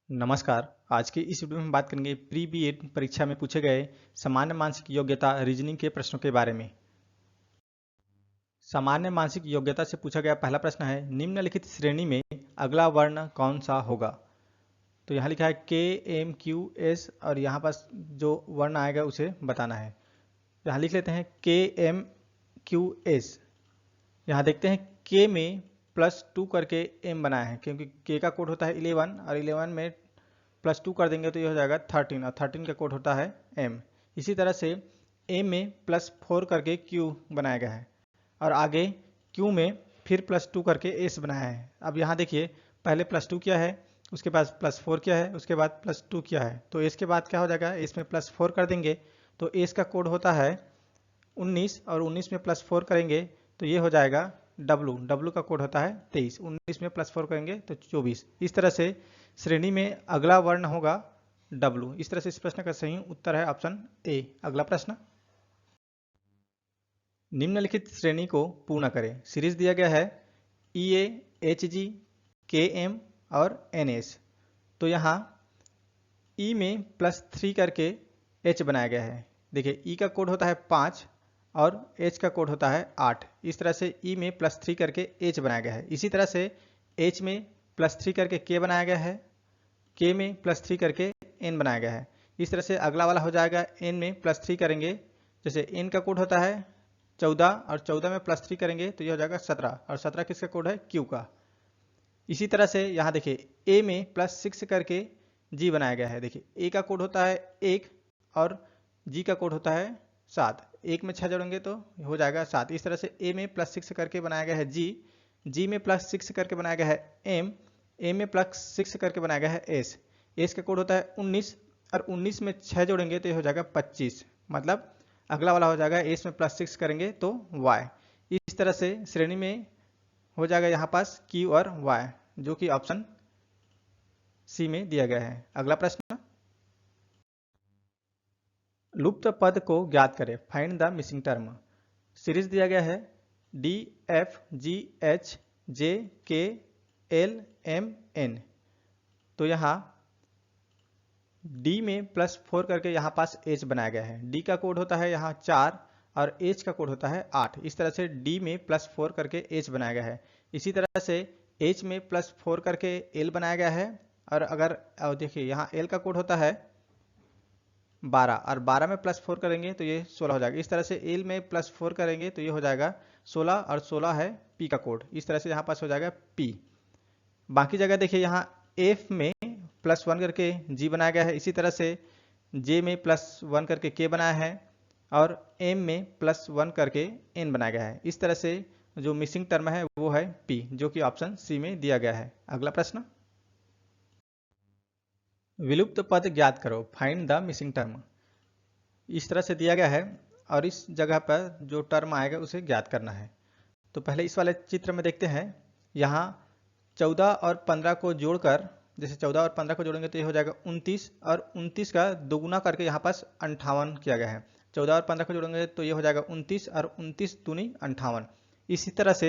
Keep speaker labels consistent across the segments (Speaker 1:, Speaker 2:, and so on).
Speaker 1: नमस्कार। आज की इस वीडियो में हम बात करेंगे प्री बीएड परीक्षा में पूछे गए सामान्य मानसिक योग्यता रीजनिंग के प्रश्नों के बारे में। सामान्य मानसिक योग्यता से पूछा गया पहला प्रश्न है, निम्नलिखित श्रेणी में अगला वर्ण कौन सा होगा। तो यहाँ लिखा है के एम क्यू एस और यहाँ पास जो वर्ण आएगा उसे बताना है। यहाँ लिख लेते हैं के एम क्यू एस। यहाँ देखते हैं के में +2 करके एम बनाया है, क्योंकि के का कोड होता है 11 और 11 में +2 कर देंगे तो ये हो जाएगा 13 और 13 का कोड होता है एम। इसी तरह से एम में +4 करके क्यू बनाया गया है और आगे क्यू में फिर +2 करके एस बनाया है। अब यहाँ देखिए, पहले +2 किया है, उसके बाद +4 किया है, उसके बाद +2 किया है, तो एस के बाद क्या हो जाएगा, एस में +4 कर देंगे तो एस का कोड होता है 19 और 19 में +4 करेंगे तो ये हो जाएगा डब्लू। डब्लू का कोड होता है 23। 19 में +4 करेंगे तो 24। इस तरह से श्रेणी में अगला वर्ण होगा डब्लू। इस तरह से इस प्रश्न का सही उत्तर है ऑप्शन ए। अगला प्रश्न, निम्नलिखित श्रेणी को पूर्ण करें। सीरीज दिया गया है ई ए, एच जी, के एम और एन एस। तो यहाँ ई में +3 करके एच बनाया गया है। देखिए ई का कोड होता है 5 और एच का कोड होता है 8। इस तरह से ई में +3 करके एच बनाया गया है। इसी तरह से एच में +3 करके के बनाया गया है, के में +3 करके एन बनाया गया है। इस तरह से अगला वाला हो जाएगा एन में +3 करेंगे, जैसे एन का कोड होता है 14 और 14 में +3 करेंगे तो ये हो जाएगा 17 और 17 किसका कोड है, क्यू का। इसी तरह से यहाँ देखिए ए में +6 करके जी बनाया गया है। देखिए ए का कोड होता है 1 और जी का कोड होता है 7। 1 में 6 जोड़ेंगे तो हो जाएगा 7। इस तरह से ए में +6 करके बनाया गया है जी, जी में +6 करके बनाया गया है एम, एम में +6 करके बनाया गया है एस। एस का कोड होता है 19 और 19 में 6 जोड़ेंगे तो ये हो जाएगा 25। मतलब अगला वाला हो जाएगा एस में +6 करेंगे तो वाई। इस तरह से श्रेणी में हो जाएगा यहाँ पास क्यू और वाई, जो कि ऑप्शन सी में दिया गया है। अगला प्रश्न, लुप्त पद को ज्ञात करें। Find the missing term. Series दिया गया है D F G H J के एल एम एन। तो यहाँ डी में +4 करके यहाँ पास एच बनाया गया है। डी का कोड होता है यहाँ 4 और एच का कोड होता है 8। इस तरह से डी में +4 करके एच बनाया गया है। इसी तरह से एच में +4 करके एल बनाया गया है और अगर देखिए यहाँ एल का कोड होता है 12 और 12 में +4 करेंगे तो ये 16 हो जाएगा। इस तरह से एल में +4 करेंगे तो ये हो जाएगा 16 और 16 है पी का कोड। इस तरह से यहाँ पास हो जाएगा पी। बाकी जगह देखिए यहाँ एफ में +1 करके जी बनाया गया है। इसी तरह से जे में +1 करके के बनाया है और एम में +1 करके एन बनाया गया है। इस तरह से जो मिसिंग टर्म है वो है पी, जो कि ऑप्शन सी में दिया गया है। अगला प्रश्न, विलुप्त पद ज्ञात करो। Find the missing term. इस तरह से दिया गया है और इस जगह पर जो टर्म आएगा उसे ज्ञात करना है। तो पहले इस वाले चित्र में देखते हैं, यहाँ 14 और 15 को जोड़कर, जैसे 14 और 15 को जोड़ेंगे तो ये हो जाएगा 29 और 29 का दोगुना करके यहाँ पास 58 किया गया है। 14 और 15 को जोड़ेंगे तो ये हो जाएगा 29 और 29 दूनी 58। इसी तरह से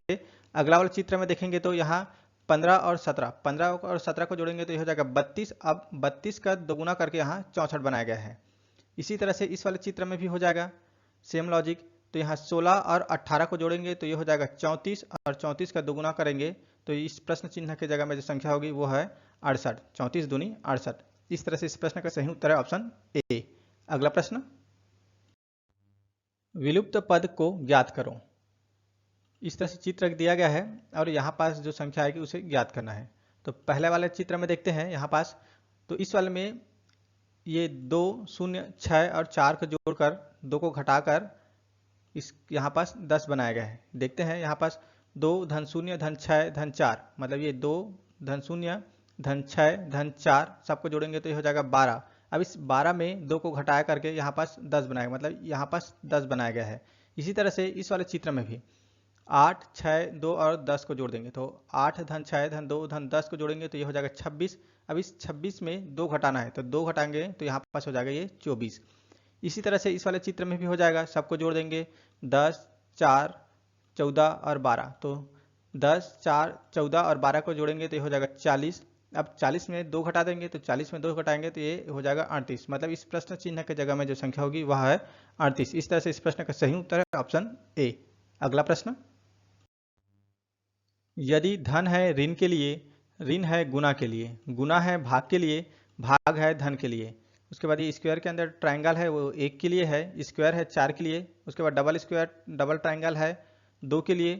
Speaker 1: अगला वाले चित्र में देखेंगे तो यहाँ 15 और 17 को जोड़ेंगे तो ये हो जाएगा 32। अब 32 का दोगुना करके यहाँ 64 बनाया गया है। इसी तरह से इस वाले चित्र में भी हो जाएगा सेम लॉजिक। तो यहाँ 16 और 18 को जोड़ेंगे तो ये हो जाएगा 34 और 34 का दोगुना करेंगे तो इस प्रश्न चिन्ह के जगह में जो संख्या होगी वो है 68। 34 दूनी 68। इस तरह से इस प्रश्न का सही उत्तर है ऑप्शन ए। अगला प्रश्न, विलुप्त पद को ज्ञात करो। इस तरह से चित्र दिया गया है और यहाँ पास जो संख्या आएगी उसे ज्ञात करना है। तो पहले वाले चित्र में देखते हैं यहाँ पास, तो इस वाले में ये 2 0 6 और 4 को जोड़कर 2 को घटाकर इस यहाँ पास 10 बनाया गया है। देखते हैं यहाँ पास 2 धन 0 धन 6 धन 4, मतलब ये 2 धन 0 धन 6 धन 4 सबको जोड़ेंगे तो ये हो जाएगा 12। अब इस 12 में 2 को घटाया करके यहाँ पास 10 बनाएगा, मतलब यहाँ पास 10 बनाया गया है। इसी तरह से इस वाले चित्र में भी 8 6 2 और 10 को जोड़ देंगे तो 8 धन 6 धन 2 धन 10 को जोड़ेंगे तो ये हो जाएगा 26। अब इस 26 में 2 घटाना है तो 2 घटाएंगे तो यहाँ पास हो जाएगा ये 24। इसी तरह से इस वाले चित्र में भी हो जाएगा, सबको जोड़ देंगे 10 4 14 और 12। तो 10 4 14 और 12 को जोड़ेंगे तो ये हो जाएगा 40। अब 40 में 2 घटा देंगे तो 40 में 2 घटाएंगे तो ये हो जाएगा 38। मतलब इस प्रश्न चिन्ह के जगह में जो संख्या होगी वह है 38। इस तरह से इस प्रश्न का सही उत्तर है ऑप्शन ए। अगला प्रश्न, यदि धन है ऋण के लिए, ऋण है गुना के लिए, गुना है भाग के लिए, भाग है धन के लिए, उसके बाद ये स्क्वायर के अंदर ट्रायंगल है वो 1 के लिए है, स्क्वायर है 4 के लिए, उसके बाद डबल स्क्वायर डबल ट्रायंगल है 2 के लिए,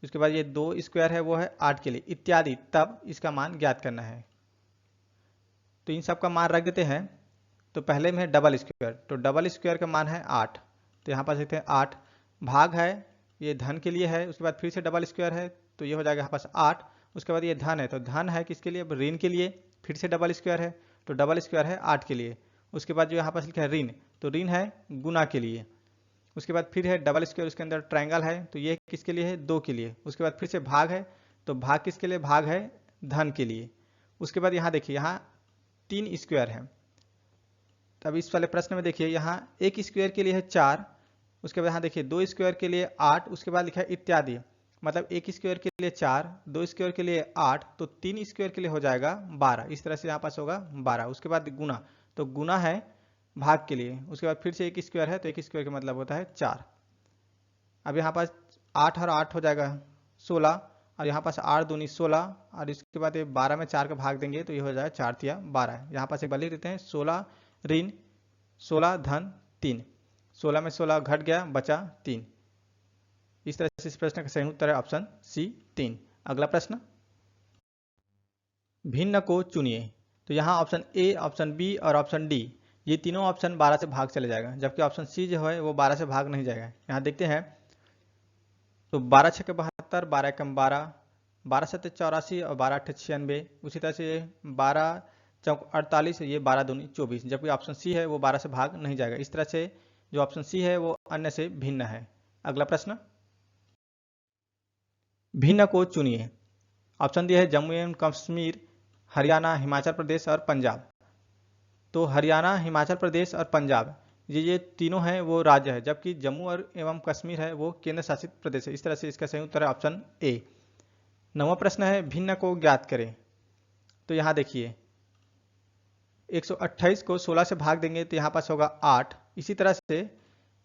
Speaker 1: उसके बाद ये 2 स्क्वायर है वो है 8 के लिए इत्यादि, तब इसका मान ज्ञात करना है। तो इन सब का मान रख देते हैं। तो पहले में है डबल स्क्वायर, तो डबल स्क्वायर का मान है 8, तो यहाँ पर देखते हैं 8, भाग है ये धन के लिए है, उसके बाद फिर से डबल स्क्वायर है तो ये हो जाएगा यहाँ पास 8, उसके बाद ये धन है तो धन है किसके लिए, ऋण के लिए, फिर से डबल स्क्वायर है तो डबल स्क्वायर है 8 के लिए, उसके बाद जो यहाँ पास लिखा है ऋण, तो ऋण है गुना के लिए, उसके बाद फिर है डबल स्क्वायर, उसके अंदर ट्रायंगल है तो ये किसके लिए है, 2 के लिए, उसके बाद फिर से भाग है तो भाग किसके लिए, भाग है धन के लिए, उसके बाद यहाँ देखिए यहाँ 3 स्क्वायर है। अब इस वाले प्रश्न में देखिए यहाँ 1 स्क्वायर के लिए है 4, उसके बाद यहाँ देखिए 2 स्क्वायर के लिए 8, उसके बाद लिखा है इत्यादि, मतलब 1 स्क्वायर के लिए 4, 2 स्क्वायर के लिए 8, तो 3 स्क्वायर के लिए हो जाएगा 12। इस तरह से यहाँ पास होगा 12। उसके बाद गुना, तो गुना है भाग के लिए, उसके बाद फिर से 1 स्क्वायर है तो 1 स्क्वायर का मतलब होता है 4। अब यहाँ पास 8 और 8 हो जाएगा 16, और यहाँ पास 8 दूनी 16, और इसके बाद ये 12 में 4 का भाग देंगे तो ये हो जाएगा 4 तिया 12। यहाँ पास एक बार लिख देते हैं 16 ऋण 16 धन 3, 16 में 16 घट गया बचा 3। इस तरह से इस प्रश्न का सही उत्तर है ऑप्शन सी 3। अगला प्रश्न, भिन्न को चुनिए। तो यहाँ ऑप्शन ए, ऑप्शन बी और ऑप्शन डी ये तीनों ऑप्शन 12 से भाग चले जाएगा, जबकि ऑप्शन सी जो है वो 12 से भाग नहीं जाएगा। यहाँ देखते हैं तो 12 छक्के 72, 12 एकम 12, 12 सत्ते 84 और 12 अट्ठे 96, उसी तरह से 12 चौक 48, ये 12 दूनी 24, जबकि ऑप्शन सी है वो 12 से भाग नहीं जाएगा। इस तरह से जो ऑप्शन सी है वो अन्य से भिन्न है। अगला प्रश्न, भिन्न को चुनिए। ऑप्शन दिया है जम्मू एवं कश्मीर, हरियाणा, हिमाचल प्रदेश और पंजाब। तो हरियाणा, हिमाचल प्रदेश और पंजाब ये तीनों हैं वो राज्य है, जबकि जम्मू और एवं कश्मीर है वो केंद्र शासित प्रदेश है। इस तरह से इसका सही उत्तर है ऑप्शन ए। 9वां प्रश्न है भिन्न को ज्ञात करें। तो यहाँ देखिए 128 को 16 से भाग देंगे तो यहाँ पास होगा 8, इसी तरह से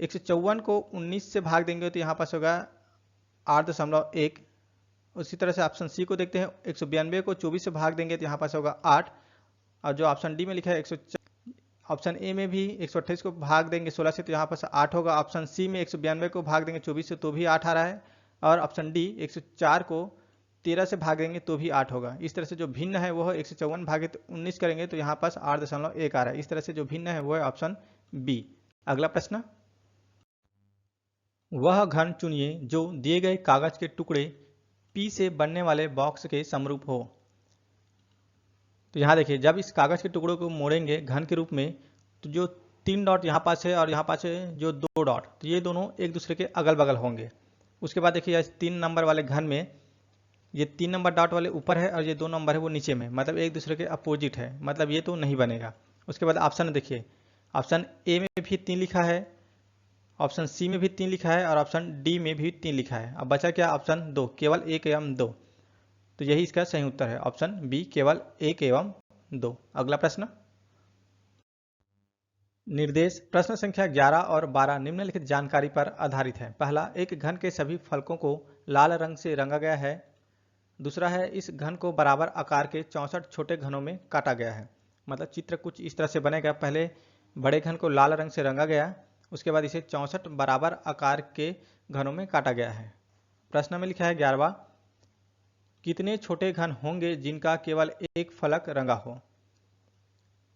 Speaker 1: 154 को 19 से भाग देंगे तो यहाँ पास होगा 8.1। उसी तरह से ऑप्शन सी को देखते हैं 192 को 24 से भाग देंगे तो यहाँ पास होगा 8, और जो ऑप्शन डी में लिखा है ऑप्शन ए में भी 128 को भाग देंगे 16 से तो यहाँ पास 8 होगा। ऑप्शन सी में 192 को भाग देंगे 24 से तो भी 8 आ रहा है, और ऑप्शन डी 104 को 13 से भाग देंगे तो भी 8 होगा। इस तरह से जो भिन्न है वह 154 भागित 19 करेंगे तो यहाँ पास 8.1 आ रहा है। इस तरह से जो भिन्न है वह है ऑप्शन बी। अगला प्रश्न, वह घन चुनिए जो दिए गए कागज के टुकड़े पी से बनने वाले बॉक्स के समरूप हो। तो यहाँ देखिए जब इस कागज के टुकड़ों को मोड़ेंगे घन के रूप में तो जो 3 डॉट यहाँ पास है और यहाँ पास है जो 2 डॉट, तो ये दोनों एक दूसरे के अगल बगल होंगे। उसके बाद देखिए इस 3 नंबर वाले घन में ये 3 नंबर डॉट वाले ऊपर है और ये 2 नंबर है वो नीचे में, मतलब एक दूसरे के अपोजिट है, मतलब ये तो नहीं बनेगा। उसके बाद ऑप्शन देखिए, ऑप्शन ए में भी 3 लिखा है, ऑप्शन सी में भी 3 लिखा है और ऑप्शन डी में भी 3 लिखा है। अब बचा क्या, ऑप्शन 2, केवल 1 एवं 2। तो यही इसका सही उत्तर है ऑप्शन बी, केवल 1 एवं 2। अगला प्रश्न, निर्देश प्रश्न संख्या 11 और 12 निम्नलिखित जानकारी पर आधारित है। पहला, एक घन के सभी फलकों को लाल रंग से रंगा गया है। दूसरा है इस घन को बराबर आकार के 64 छोटे घनों में काटा गया है। मतलब चित्र कुछ इस तरह से बनेगा, पहले बड़े घन को लाल रंग से रंगा गया, उसके बाद इसे 64 बराबर आकार के घनों में काटा गया है। प्रश्न में लिखा है 11वां, कितने छोटे घन होंगे जिनका केवल एक फलक रंगा हो।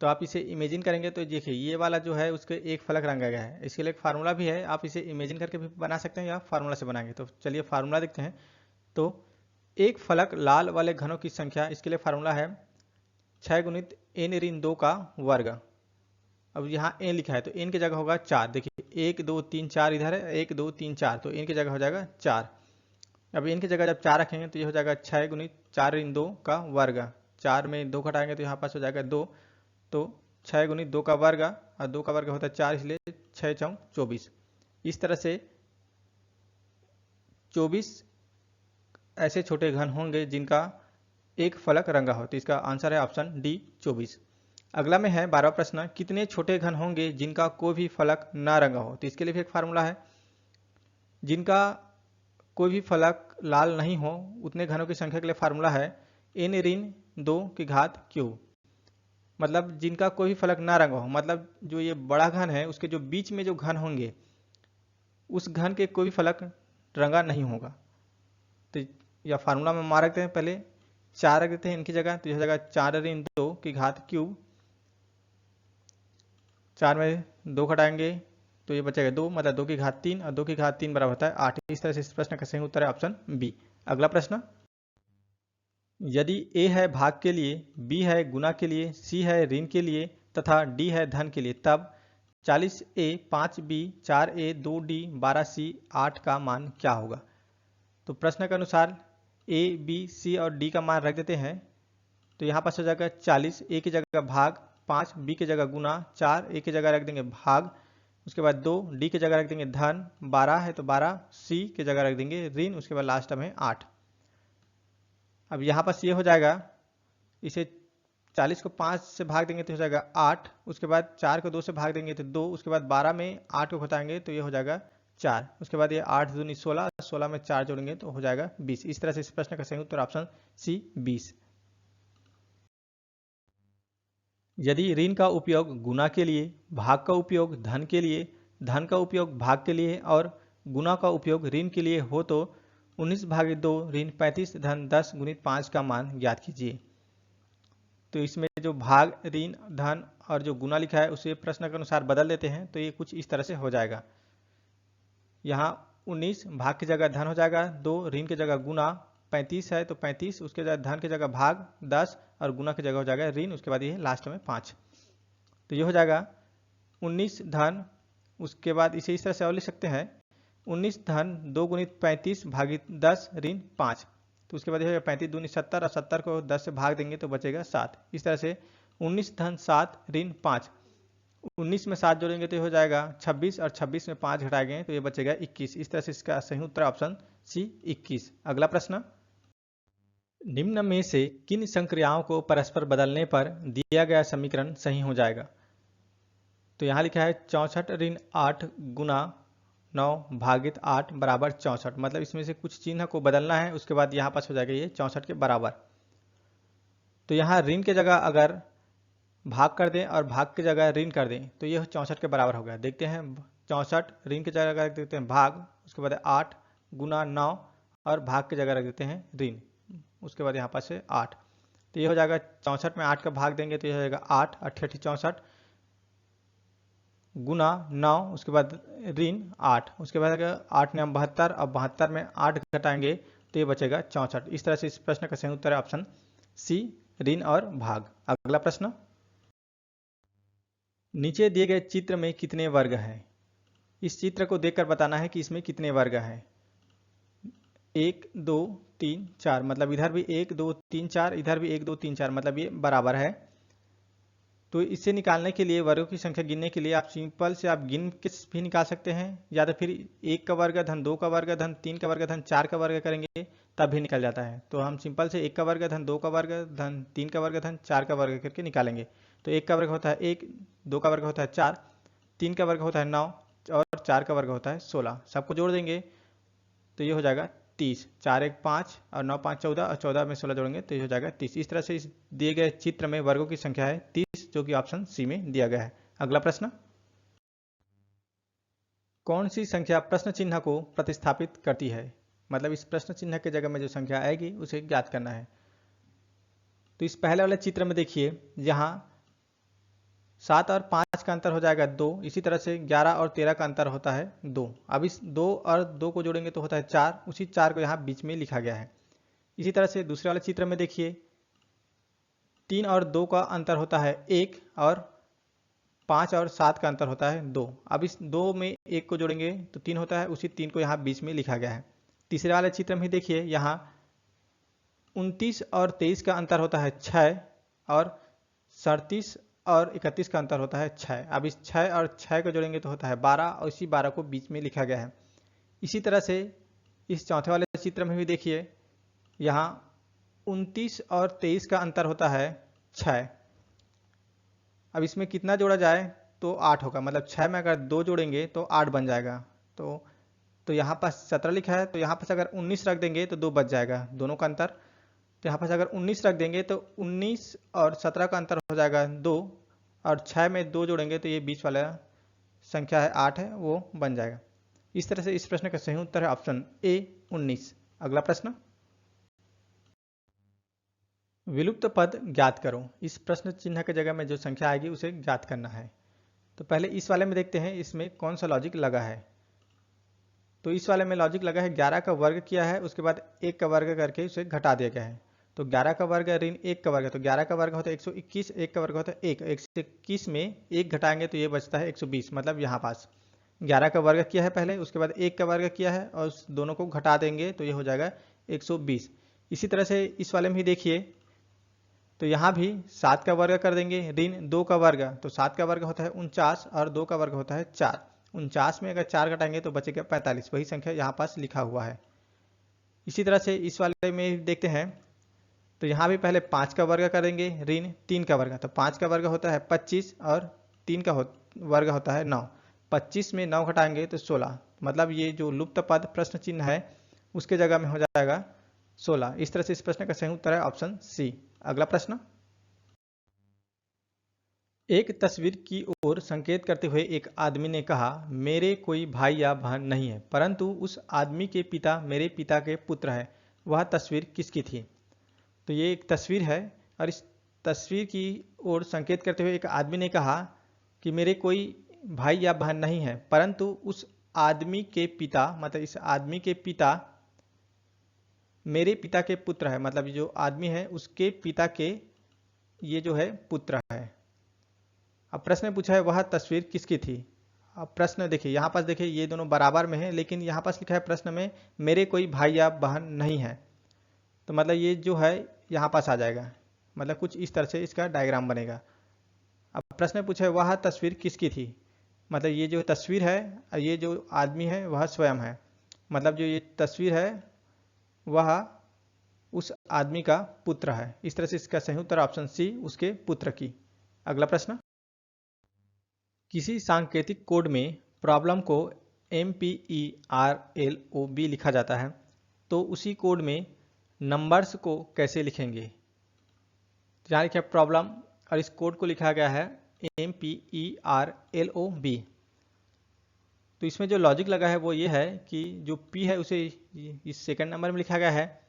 Speaker 1: तो आप इसे इमेजिन करेंगे तो देखिए ये वाला जो है उसके एक फलक रंगा गया है। इसके लिए एक फार्मूला भी है, आप इसे इमेजिन करके भी बना सकते हैं या फार्मूला से बनाएंगे। तो चलिए फार्मूला देखते हैं। तो एक फलक लाल वाले घनों की संख्या, इसके लिए फार्मूला है 6 गुणित n ऋण 2 का वर्ग। अब यहाँ n लिखा है तो n की जगह होगा 4। देखिए 1 2 3 4 इधर है, 1 2 3 4, तो n की जगह हो जाएगा 4। अब n की जगह जब 4 रखेंगे तो ये हो जाएगा 6 गुणित 4 ऋण 2 का वर्ग। 4 में 2 घटाएंगे तो यहाँ पास हो जाएगा 2, तो 6 गुणित 2 का वर्ग, और 2 का वर्ग होता है 4, इसलिए 6 चौक 24। इस तरह से 24 ऐसे छोटे घन होंगे जिनका एक फलक रंगा हो। तो इसका आंसर है ऑप्शन डी 24। अगला में है 12वां प्रश्न, कितने छोटे घन होंगे जिनका कोई भी फलक ना रंगा हो। तो इसके लिए भी एक फार्मूला है, जिनका कोई भी फलक लाल नहीं हो उतने घनों की संख्या के लिए फार्मूला है n ऋण 2 की घात क्यूब। मतलब जिनका कोई भी फलक ना रंगा हो, मतलब जो ये बड़ा घन है उसके जो बीच में जो घन होंगे उस घन के कोई भी फलक रंगा नहीं होगा। तो यह फार्मूला में मार रखते हैं, पहले 4 रख देते हैं इनकी जगह। तो यह जगह 4 ऋण 2 की घात क्यूब, 4 में 2 घटाएंगे तो ये बचेगा 2, मतलब 2 की घात 3 और 2 की घात 3 बराबर होता है 8। इस तरह से इस प्रश्न का सही उत्तर है ऑप्शन बी। अगला प्रश्न, यदि ए है भाग के लिए, बी है गुना के लिए, सी है ऋण के लिए तथा डी है धन के लिए, तब 40A 5B 4A 2D 12C 8 का मान क्या होगा। तो प्रश्न के अनुसार ए बी सी और डी का मान रख देते हैं। तो यहाँ पास हो जाएगा 40, ए की जगह भाग, 5 बी की जगह गुना, 4 ए की जगह रख देंगे भाग, उसके बाद 2 डी की जगह रख देंगे धन, 12 है तो 12 सी की जगह रख देंगे ऋण, उसके बाद लास्ट में 8। अब यहाँ पास ये हो जाएगा, इसे 40 को 5 से भाग देंगे तो हो जाएगा 8, उसके बाद 4 को 2 से भाग देंगे तो 2, उसके बाद 12 में 8 को घटाएंगे तो ये हो जाएगा 4, उसके बाद ये 8 दूनी 16, 16 में 4 जोड़ेंगे तो हो जाएगा 20। इस तरह से इस प्रश्न का सही उत्तर ऑप्शन सी 20। यदि ऋण का उपयोग गुना के लिए, भाग का उपयोग धन के लिए, धन का उपयोग भाग के लिए और गुना का उपयोग ऋण के लिए हो तो 19/2 ऋण 35 धन 10 गुणित 5 का मान ज्ञात कीजिए। तो इसमें जो भाग ऋण धन और जो गुना लिखा है उसे प्रश्न के अनुसार बदल देते हैं। तो ये कुछ इस तरह से हो जाएगा, यहाँ 19 भाग की जगह धन हो जाएगा, 2 ऋण की जगह गुना, 35 है तो 35, उसके बाद धन की जगह भाग 10 और गुना की जगह हो जाएगा ऋण, उसके बाद ये लास्ट में 5। तो ये हो जाएगा 19 धन, उसके बाद इसे इस तरह से और लिख सकते हैं 19 धन 2 गुणित 35 भागित 10 ऋण 5। तो उसके बाद ये 35 दूनी 70 और 70 को 10 से भाग देंगे तो बचेगा 7। इस तरह से 19 धन 7 ऋण 5, 19 में 7 जोड़ेंगे तो ये हो जाएगा 26 और 26 में 5 घटाएंगे तो ये बचेगा 21। इस तरह से इसका सही उत्तर ऑप्शन सी 21। अगला प्रश्न, निम्न में से किन संक्रियाओं को परस्पर बदलने पर दिया गया समीकरण सही हो जाएगा। तो यहाँ लिखा है 64 ऋण 8 गुना 9 भागित 8 बराबर 64, मतलब इसमें से कुछ चिन्ह को बदलना है, उसके बाद यहाँ पास हो जाएगा ये 64 के बराबर। तो यहाँ ऋण के जगह अगर भाग कर दें और भाग की जगह ऋण कर दें तो ये 64 के बराबर हो गया। देखते हैं 64 ऋण की जगह रख देते हैं भाग, उसके बाद 8 गुना 9 और भाग की जगह रख देते हैं ऋण, उसके बाद यहाँ पास से 8। तो ये हो जाएगा 64 में 8 का भाग देंगे तो ये हो जाएगा 8 8 64 गुना 9, उसके बाद ऋण 8, उसके बाद 8 9 72 और 72 में 8 घटाएंगे तो ये बचेगा 64। इस तरह से इस प्रश्न का सही उत्तर है ऑप्शन सी ऋण और भाग। अगला प्रश्न, नीचे दिए गए चित्र में कितने वर्ग हैं। इस चित्र को देखकर बताना है कि इसमें कितने वर्ग हैं। 1 2 3 4, मतलब इधर भी 1 2 3 4, इधर भी 1 2 3 4, मतलब ये बराबर है। तो इससे निकालने के लिए, वर्गों की संख्या गिनने के लिए आप सिंपल से आप गिन के भी निकाल सकते हैं, या तो फिर 1 का वर्ग धन 2 का वर्ग धन 3 का वर्ग धन 4 का वर्ग करेंगे तब भी निकल जाता है। तो हम सिंपल से 1 का वर्ग धन 2 का वर्ग धन 3 का वर्ग धन 4 का वर्ग करके निकालेंगे। तो 1 का वर्ग होता है 1, 2 का वर्ग होता है 4, 3 का वर्ग होता है 9 और 4 का वर्ग होता है 16। सबको जोड़ देंगे तो ये हो जाएगा 30, 4 1 5 और 9 5 14 और 14 में 16 जोड़ेंगे तो ये हो जाएगा 30। इस तरह से इस दिए गए चित्र में वर्गों की संख्या है 30, जो कि ऑप्शन सी में दिया गया है। अगला प्रश्न, कौन सी संख्या प्रश्न चिन्ह को प्रतिस्थापित करती है। मतलब इस प्रश्न चिन्ह की जगह में जो संख्या आएगी उसे ज्ञात करना है। तो इस पहले वाले चित्र में देखिए, यहाँ 7 और 5 का अंतर हो जाएगा 2, इसी तरह से 11 और 13 का अंतर होता है 2। अब इस 2 और 2 को जोड़ेंगे तो होता है 4, उसी 4 को यहाँ बीच में लिखा गया है। इसी तरह से दूसरे वाले चित्र में देखिए, 3 और 2 का अंतर होता है 1 और 5 और 7 का अंतर होता है 2। अब इस 2 में 1 को जोड़ेंगे तो 3 होता है, उसी 3 को यहाँ बीच में लिखा गया है। तीसरे वाले चित्र में देखिए, यहाँ 29 और 23 का अंतर होता है 6 और 37 और 31 का अंतर होता है 6। अब इस 6 और 6 को जोड़ेंगे तो होता है 12 और इसी 12 को बीच में लिखा गया है। इसी तरह से इस चौथे वाले चित्र में भी देखिए, यहाँ 29 और 23 का अंतर होता है 6। अब इसमें कितना जोड़ा जाए तो 8 होगा, मतलब 6 में अगर 2 जोड़ेंगे तो 8 बन जाएगा। तो यहाँ पास 17 लिखा है, तो यहाँ पास अगर 19 रख देंगे तो 2 बच जाएगा, दोनों का अंतर। तो यहाँ पास अगर 19 रख देंगे तो 19 और 17 का अंतर हो जाएगा 2, और 6 में 2 जोड़ेंगे तो ये बीच वाला संख्या है 8 है, वो बन जाएगा। इस तरह से इस प्रश्न का सही उत्तर है ऑप्शन ए 19। अगला प्रश्न, विलुप्त पद ज्ञात करो। इस प्रश्न चिन्ह की जगह में जो संख्या आएगी उसे ज्ञात करना है। तो पहले इस वाले में देखते हैं इसमें कौन सा लॉजिक लगा है। तो इस वाले में लॉजिक लगा है 11 का वर्ग किया है, उसके बाद 1 का वर्ग करके उसे घटा दिया गया है। तो 11 का वर्ग ऋण 1 का वर्ग है, तो 11 का वर्ग होता है 121, 1 का वर्ग होता है 1, 121 में 1 घटाएंगे तो ये बचता है 120। मतलब यहाँ पास 11 का वर्ग किया है पहले, उसके बाद 1 का वर्ग किया है और उस दोनों को घटा देंगे तो ये हो जाएगा 120। इसी तरह से इस वाले में भी देखिए, तो यहाँ भी 7 का वर्ग कर देंगे ऋण 2 का वर्ग, तो 7 का वर्ग होता है 49 और 2 का वर्ग होता है 4। 49 में अगर 4 घटाएंगे तो बचेगा 45, वही संख्या यहाँ पास लिखा हुआ है। इसी तरह से इस वाले में देखते हैं, तो यहाँ भी पहले 5 का वर्ग करेंगे ऋण 3 का वर्ग, तो 5 का वर्ग होता है 25 और 3 का वर्ग होता है 9। 25 में 9 घटाएंगे तो 16, मतलब ये जो लुप्त पद प्रश्न चिन्ह है उसके जगह में हो जाएगा 16। इस तरह से इस प्रश्न का सही उत्तर है ऑप्शन सी। अगला प्रश्न, एक तस्वीर की ओर संकेत करते हुए एक आदमी ने कहा, मेरे कोई भाई या बहन नहीं है, परंतु उस आदमी के पिता मेरे पिता के पुत्र है। वह तस्वीर किसकी थी? तो ये एक तस्वीर है और इस तस्वीर की ओर संकेत करते हुए एक आदमी ने कहा कि मेरे कोई भाई या बहन नहीं है, परंतु उस आदमी के पिता, मतलब इस आदमी के पिता मेरे पिता के पुत्र है, मतलब जो आदमी है उसके पिता के ये जो है पुत्र है। अब प्रश्न में पूछा है वह तस्वीर किसकी थी। अब प्रश्न देखिए, यहाँ पास देखिए ये दोनों बराबर में है, लेकिन यहाँ पास लिखा है प्रश्न में मेरे कोई भाई या बहन नहीं है, तो मतलब ये जो है यहाँ पास आ जाएगा, मतलब कुछ इस तरह से इसका डायग्राम बनेगा। अब प्रश्न में पूछा है वह तस्वीर किसकी थी, मतलब ये जो तस्वीर है ये जो आदमी है वह स्वयं है, मतलब जो ये तस्वीर है वह उस आदमी का पुत्र है। इस तरह से इसका सही उत्तर ऑप्शन सी, उसके पुत्र की। अगला प्रश्न, किसी सांकेतिक कोड में प्रॉब्लम को MPERLOB लिखा जाता है, तो उसी कोड में नंबर्स को कैसे लिखेंगे। यहाँ लिखा है प्रॉब्लम और इस कोड को लिखा गया है MPERLOB। तो इसमें जो लॉजिक लगा है वो ये है कि जो P है उसे इस सेकंड नंबर में लिखा गया है,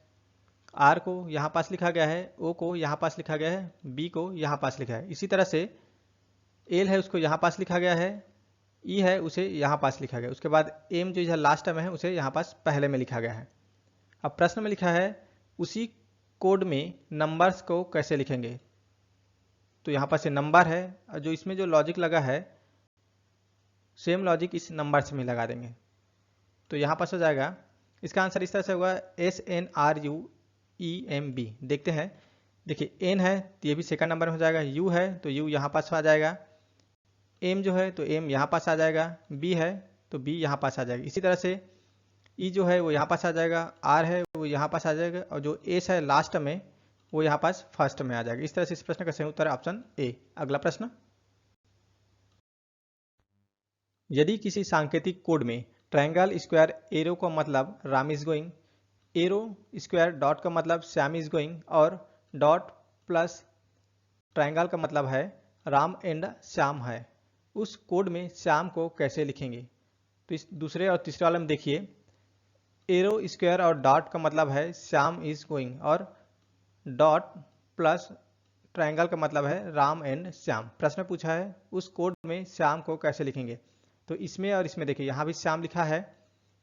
Speaker 1: R को यहाँ पास लिखा गया है, O को यहाँ पास लिखा गया है, B को यहाँ पास लिखा है। इसी तरह से L है उसको यहाँ पास लिखा गया है, E है उसे यहाँ पास लिखा गया, उसके बाद M जो लास्ट में है उसे यहाँ पास पहले में लिखा गया है। अब प्रश्न में लिखा है उसी कोड में नंबर्स को कैसे लिखेंगे, तो यहाँ पास ये नंबर है और जो इसमें जो लॉजिक लगा है सेम लॉजिक इस नंबर्स में लगा देंगे, तो यहाँ पास हो जाएगा। इसका आंसर इस तरह से होगा SNRUEMB। देखते हैं, देखिए N है तो ये भी सेकंड नंबर में हो जाएगा, U है तो U यहाँ पास आ जाएगा, M जो है तो M यहाँ पास आ जाएगा, B है तो B यहाँ पास आ जाएगा। इसी तरह से E जो है वो यहाँ पास आ जाएगा, R है वो यहाँ पास आ जाएगा और जो S है लास्ट में वो यहाँ पास फर्स्ट में आ जाएगा। इस तरह से इस प्रश्न का सही उत्तर है ऑप्शन ए। अगला प्रश्न, यदि किसी सांकेतिक कोड में ट्रायंगल स्क्वायर एरो का मतलब Ram is going, arrow square dot का मतलब श्याम इज गोइंग और डॉट प्लस ट्रायंगल का मतलब है राम एंड श्याम है, उस कोड में श्याम को कैसे लिखेंगे। तो इस दूसरे और तीसरे वाले में देखिए, एरो स्क्वायर और डॉट का मतलब है श्याम इज गोइंग और डॉट प्लस ट्रायंगल का मतलब है राम एंड श्याम। प्रश्न पूछा है उस कोड में श्याम को कैसे लिखेंगे, तो इसमें और इसमें देखिए यहाँ भी श्याम लिखा है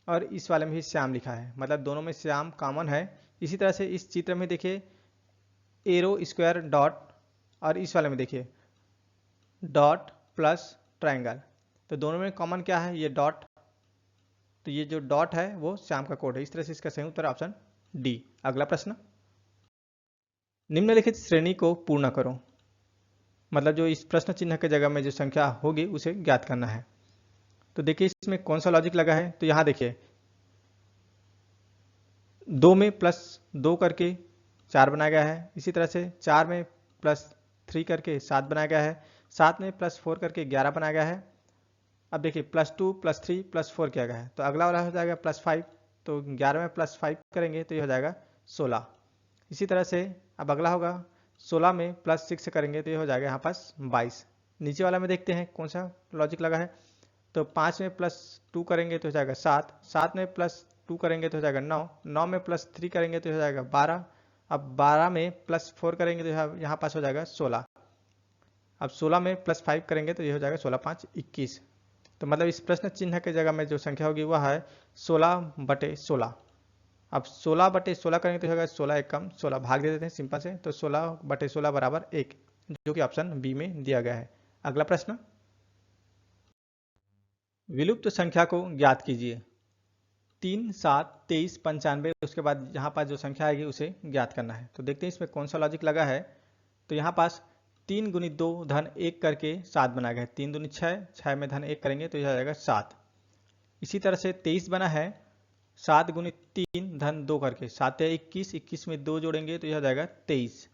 Speaker 1: और इस वाले में भी श्याम लिखा है, मतलब दोनों में श्याम कॉमन है। इसी तरह से इस चित्र में देखिए एरो स्क्वायर डॉट और इस वाले में देखिए डॉट प्लस ट्रायंगल, तो दोनों में कॉमन क्या है, ये डॉट, तो ये जो डॉट है वो श्याम का कोड है। इस तरह से इसका सही उत्तर ऑप्शन डी। अगला प्रश्न, निम्नलिखित श्रेणी को पूर्ण करो, मतलब जो इस प्रश्न चिन्ह के जगह में जो संख्या होगी उसे ज्ञात करना है। तो देखिए इसमें कौन सा लॉजिक लगा है, तो यहाँ देखिए 2 में +2 करके 4 बनाया गया है। इसी तरह से 4 में +3 करके 7 बनाया गया है। 7 में +4 करके 11 बनाया गया है। अब देखिए +2 +3 +4 किया गया है, तो अगला वाला हो जाएगा +5, तो 11 में +5 करेंगे तो ये हो जाएगा 16। इसी तरह से अब अगला होगा 16 में +6 करेंगे तो ये हो जाएगा यहाँ पास 22। नीचे वाला में देखते हैं कौन सा लॉजिक लगा है। तो 5 में +2 करेंगे तो हो जाएगा 7, 7 में +2 करेंगे तो हो जाएगा 9, 9 में +3 करेंगे तो हो जाएगा 12। अब 12 में +4 करेंगे तो यहाँ पास हो जाएगा 16। अब 16 में +5 करेंगे तो ये हो जाएगा 16 5 21। तो मतलब इस प्रश्न चिन्ह के जगह में जो संख्या होगी वह है 16/16। अब 16/16 करेंगे तो होगा 16 एक कम 16, भाग दे देते हैं सिंपल से, तो 16/16 बराबर 1, जो कि ऑप्शन बी में दिया गया है। अगला प्रश्न, विलुप्त संख्या को ज्ञात कीजिए। 3 7 23 95, उसके बाद यहाँ पास जो संख्या आएगी उसे ज्ञात करना है। तो देखते हैं इसमें कौन सा लॉजिक लगा है। तो यहाँ पास 3 × 2 धन 1 करके 7 बनाया गया है। 3 दूनी 6, 6 में धन 1 करेंगे तो यह आ जाएगा 7। इसी तरह से 23 बना है, 7 × 3 धन 2 करके 7 या 21, 21 में 2 जोड़ेंगे तो यह हो जाएगा 23।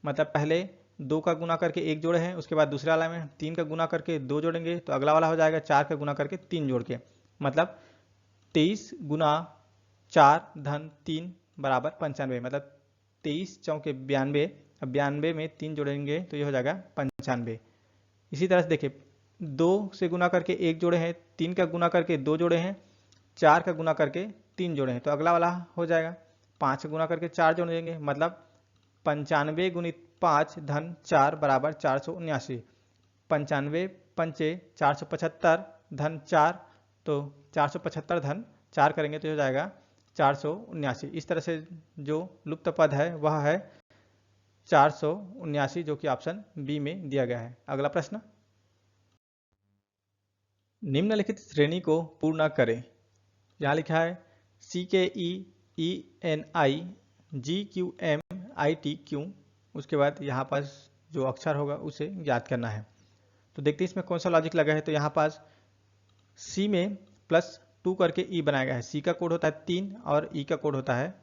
Speaker 1: मतलब पहले 2 का गुना करके 1 जोड़े हैं, उसके बाद दूसरे वाला में 3 का गुना करके 2 जोड़ेंगे, तो अगला वाला हो जाएगा 4 का गुना करके 3 जोड़ के, मतलब 23 × 4 धन 3 बराबर 95। मतलब 23 चौके 92, अब 92 में 3 जोड़ेंगे तो ये हो जाएगा 95। इसी तरह से देखिए 2 से गुना करके 1 जोड़े हैं, 3 का गुना करके 2 जोड़े हैं, 4 का गुना करके 3 जोड़े हैं, तो अगला वाला हो जाएगा 5 का गुना करके 4 जोड़ देंगे, मतलब 95 × 5 धन 4 बराबर 479। 95 पंचे 475 धन 4, तो 475 धन 4 करेंगे तो हो जाएगा 479। इस तरह से जो लुप्त पद है वह है 479, जो कि ऑप्शन बी में दिया गया है। अगला प्रश्न, निम्नलिखित श्रेणी को पूर्ण करें। यहाँ लिखा है CKE GQMITQ, उसके बाद यहाँ पास जो अक्षर होगा उसे ज्ञात करना है। तो देखते हैं इसमें कौन सा लॉजिक लगा है। तो यहाँ पास C में +2 करके E बनाया गया है। C का कोड होता है 3 और E का कोड होता है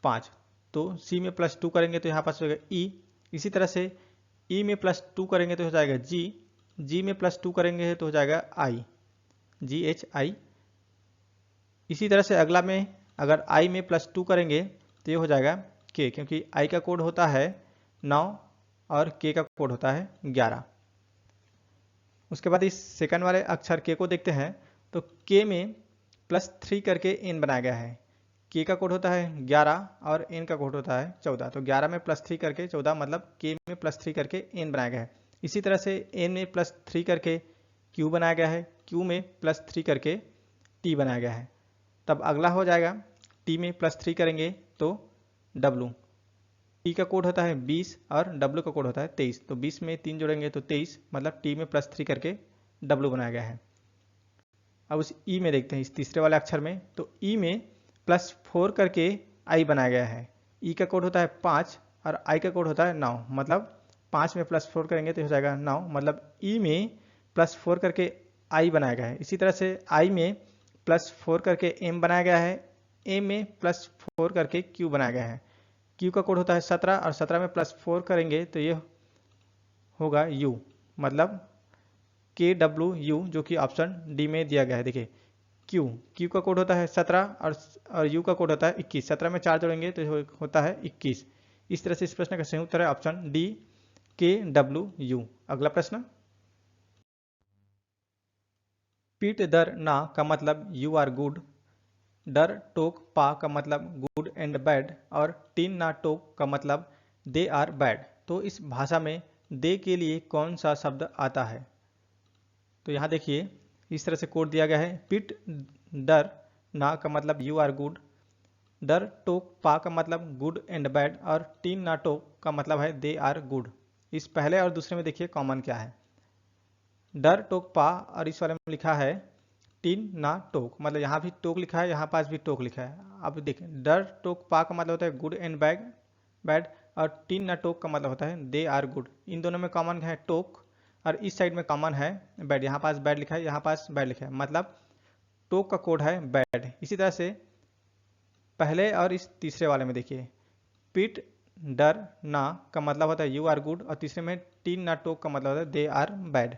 Speaker 1: 5, तो C में +2 करेंगे तो यहाँ पास हो जाएगा E। इसी तरह से E में +2 करेंगे तो हो जाएगा G, G में +2 करेंगे तो हो जाएगा I, GHI। इसी तरह से अगला में अगर I में +2 करेंगे तो ये हो जाएगा K, क्योंकि I का कोड होता है 9 और K का कोड होता है 11। उसके बाद इस सेकंड वाले अक्षर K को देखते हैं। तो K में +3 करके N बनाया गया है। K का कोड होता है 11 और N का कोड होता है 14, तो 11 में +3 करके 14, मतलब K में +3 करके N बनाया गया है। इसी तरह से N में +3 करके Q बनाया गया है, Q में +3 करके T बनाया गया है। तब अगला हो जाएगा T में +3 करेंगे तो W, T का कोड होता है 20 और W का कोड होता है 23, तो 20 में 3 जोड़ेंगे तो 23, मतलब T में +3 करके W बनाया गया है। अब उस E में देखते हैं, इस तीसरे वाले अक्षर में। तो E में +4 करके I बनाया गया है। E का कोड होता है 5 और I का कोड होता है 9, मतलब 5 में +4 करेंगे तो हो जाएगा 9, मतलब E में +4 करके I बनाया गया है। इसी तरह से I में +4 करके M बनाया गया है, M में +4 करके Q बनाया गया है। Q का कोड होता है 17 और 17 में +4 करेंगे तो ये होगा U, मतलब KWU, जो कि ऑप्शन डी में दिया गया है। देखिए Q का कोड होता है 17 और U का कोड होता है 21, 17 में 4 जोड़ेंगे तो होता है 21। इस तरह से इस प्रश्न का सही उत्तर है ऑप्शन डी, KWU। अगला प्रश्न, पीट दर ना का मतलब यू आर गुड, डर टोक पा का मतलब गुड एंड बैड, और टीन ना टोक का मतलब दे आर बैड। तो इस भाषा में दे के लिए कौन सा शब्द आता है। तो यहाँ देखिए इस तरह से कोड दिया गया है। पिट डर ना का मतलब यू आर गुड, डर टोक पा का मतलब गुड एंड बैड, और टीन ना टोक का मतलब है दे आर गुड। इस पहले और दूसरे में देखिए कॉमन क्या है, डर टोक पा, और इस वाले में लिखा है टीन ना टोक, मतलब यहाँ भी टोक लिखा है, यहाँ पास भी टोक लिखा है। अब देखें डर टोक पा का मतलब होता है गुड एंड बैड, और टीन ना टोक का मतलब होता है दे आर गुड। इन दोनों में कॉमन है टोक, और इस साइड में कॉमन है बैड। यहाँ पास बैड लिखा है, यहाँ पास बैड लिखा है, मतलब टोक का कोड है बैड। इसी तरह से पहले और इस तीसरे वाले में देखिए, पिट डर ना का मतलब होता है यू आर गुड, और तीसरे में टीन ना टोक का मतलब होता है दे आर बैड।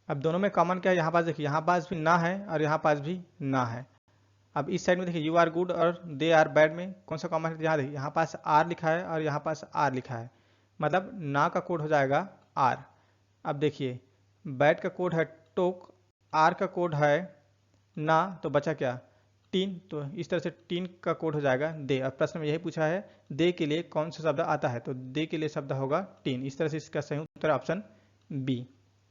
Speaker 1: अब दोनों में कॉमन क्या है, यहाँ पास देखिए, यहाँ पास भी ना है और यहाँ पास भी ना है। अब इस साइड में देखिए यू आर गुड और दे आर बैड में कौन सा कॉमन है, यहाँ देखिए यहाँ पास आर लिखा है और यहाँ पास आर लिखा है, मतलब ना का कोड हो जाएगा आर। अब देखिए बैड का कोड है टोक, आर का कोड है ना, तो बचा क्या टीन, तो इस तरह से टीन का कोड हो जाएगा दे। अब प्रश्न में यही पूछा है दे के लिए कौन सा शब्द आता है, तो दे के लिए शब्द होगा टीन। इस तरह से इसका सही उत्तर ऑप्शन बी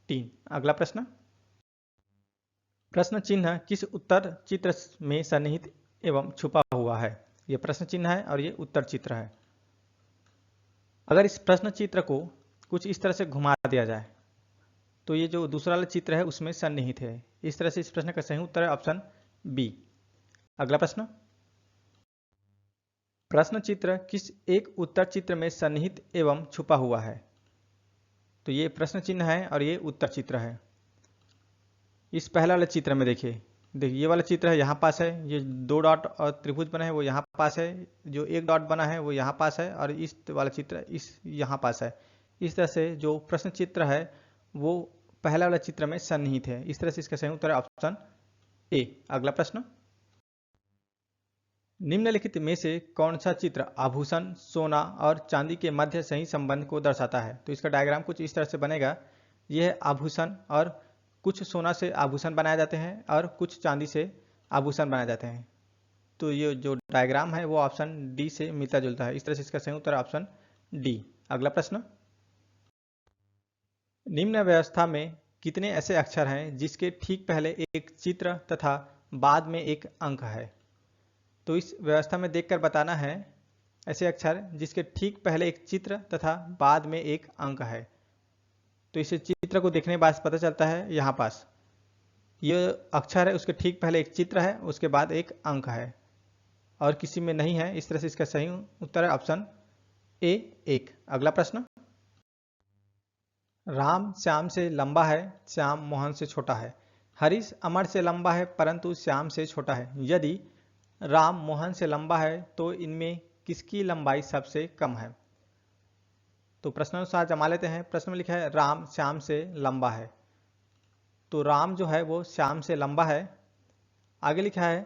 Speaker 1: टीन। अगला प्रश्न, प्रश्न चिन्ह किस उत्तर चित्र में सन्निहित एवं छुपा हुआ है। यह प्रश्न चिन्ह है और ये उत्तर चित्र है। अगर इस प्रश्न चित्र को कुछ इस तरह से घुमा दिया जाए तो ये जो दूसरा वाला चित्र है उसमें सन्निहित है। इस तरह से इस प्रश्न का सही उत्तर है ऑप्शन बी। अगला प्रश्न, प्रश्न चित्र किस एक उत्तर चित्र में सन्निहित एवं छुपा हुआ है। तो ये प्रश्न चिन्ह है और ये उत्तर चित्र है। इस पहला वाले चित्र में देखिए ये वाला चित्र है यहाँ पास है, ये दो डॉट और त्रिभुज बना है वो यहाँ पास है, जो एक डॉट बना है वो यहाँ पास है, और इस वाला चित्र इस यहाँ पास है। इस तरह से जो प्रश्न चित्र है वो पहला वाला चित्र में सन्निहित है। इस तरह से इसका सही उत्तर है ऑप्शन ए। अगला प्रश्न, निम्नलिखित में से कौन सा चित्र आभूषण, सोना और चांदी के मध्य सही संबंध को दर्शाता है। तो इसका डायग्राम कुछ इस तरह से बनेगा। यह है आभूषण, और कुछ सोना से आभूषण बनाए जाते हैं और कुछ चांदी से आभूषण बनाए जाते हैं। तो ये जो डायग्राम है वो ऑप्शन डी से मिलता जुलता है। इस तरह से इसका सही उत्तर ऑप्शन डी। अगला प्रश्न, निम्न व्यवस्था में कितने ऐसे अक्षर हैं जिसके ठीक पहले एक चित्र तथा बाद में एक अंक है। तो इस व्यवस्था में देखकर बताना है ऐसे अक्षर जिसके ठीक पहले एक चित्र तथा बाद में एक अंक है। तो इस चित्र को देखने के बाद पता चलता है यहाँ पास ये अक्षर है, उसके ठीक पहले एक चित्र है, उसके बाद एक अंक है, और किसी में नहीं है। इस तरह से इसका सही उत्तर है ऑप्शन ए एक। अगला प्रश्न, राम श्याम से लंबा है, श्याम मोहन से छोटा है। हरीश अमर से लंबा है परंतु श्याम से छोटा है। यदि राम मोहन से लंबा है तो इनमें किसकी लंबाई सबसे कम है। तो प्रश्नानुसार जमा लेते हैं। प्रश्न में लिखा है राम श्याम से लंबा है, तो राम जो है वो श्याम से लंबा है। आगे लिखा है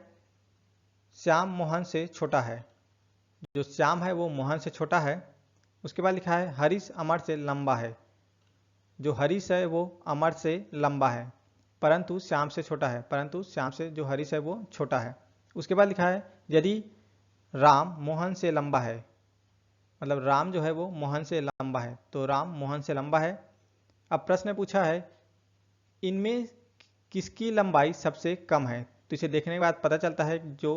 Speaker 1: श्याम मोहन से छोटा है, जो श्याम है वो मोहन से छोटा है। उसके बाद लिखा है हरीश अमर से लंबा है, जो हरीश है वो अमर से लंबा है परंतु श्याम से छोटा है, परंतु श्याम से जो हरीश है वो छोटा है। उसके बाद लिखा है यदि राम मोहन से लंबा है, मतलब राम जो है वो मोहन से लंबा है, तो राम मोहन से लंबा है। अब प्रश्न में पूछा है इनमें किसकी लंबाई सबसे कम है। तो इसे देखने के बाद पता चलता है जो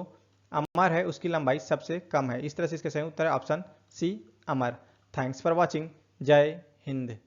Speaker 1: अमर है उसकी लंबाई सबसे कम है। इस तरह से इसका सही उत्तर है option C Amar. Thanks for watching. Jai Hind.